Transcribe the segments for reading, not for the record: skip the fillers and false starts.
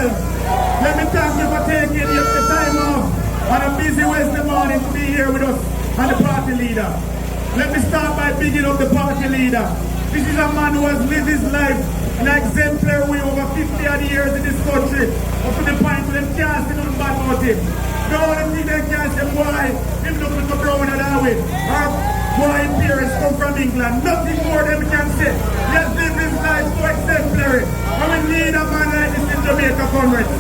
well. Let me thank you for taking the time off on a busy Wednesday morning to be here with us and the party leader. Let me start by bigging up the party leader. This is a man who has lived his life in an exemplary way over 50 odd years in this country, up to the point where they can't say nothing bad about him. The only thing they can say, why him look like a brown and that way, or why his parents come from England. Nothing more than we can say. He has lived his life so exemplary. And we need a man like this in Jamaica, comrades.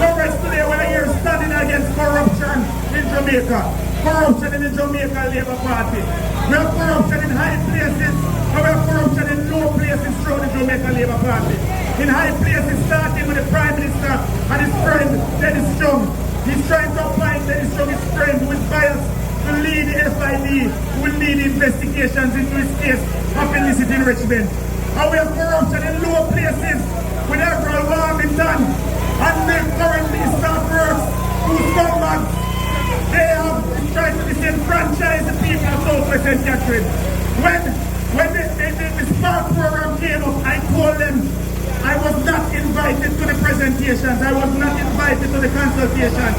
Comrades, today we're here standing against corruption in Jamaica. Corruption in the Jamaica Labour Party. We have corruption in high places, and we have corruption in low places through the Jamaica Labour Party. In high places, starting with the Prime Minister and his friend, Dennis Strong. He's trying to appoint Dennis Strong, his friend, who is biased to lead the FID, who will lead investigations into his case of illicit enrichment. And we have corruption in low places with Everett Warmington and the current Minister of Works, who's come back. They have tried to disenfranchise the people of South West St. Catherine. When the Spark program came up, I told them I was not invited to the presentations, I was not invited to the consultation.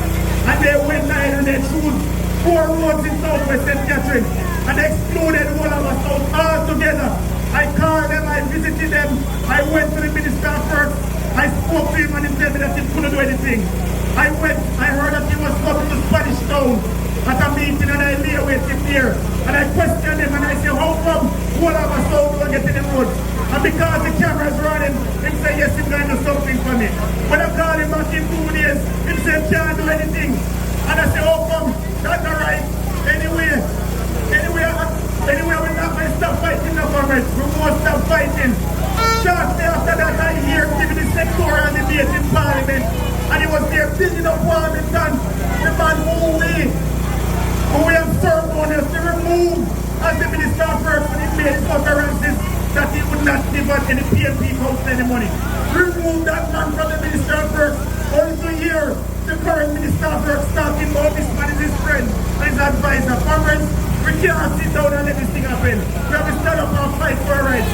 And they went ahead and they chose 4 roads in South West St. Catherine and excluded all of us out altogether. I called them, I visited them, I went to the Minister of Works, I spoke to him and he said that he couldn't do anything. I heard that he was coming to Spanish Town at a meeting and I lay waiting there. And I questioned him and I said, how come all of us don't get in the road? And because the camera is running, he said, yes, he's going to do something for me. When I called him back in 2 days, he said, can't do anything. And I said, how come? That's all right. Anyway, we're not going to stop fighting the government. We won't stop fighting. Shortly after that, I hear him giving the sectorial debate in Parliament. And he was there building up Warmington, the man who we have ceremonies to remove as the Minister of Works when he made his utterances that he would not give us any PNP cost any money. Remove that man from the Minister of Works. Only to hear the current Minister of Works talking about this man is his friend and his advisor. Comrades, we can't sit down and let this thing happen. We have to stand up and fight for our rights.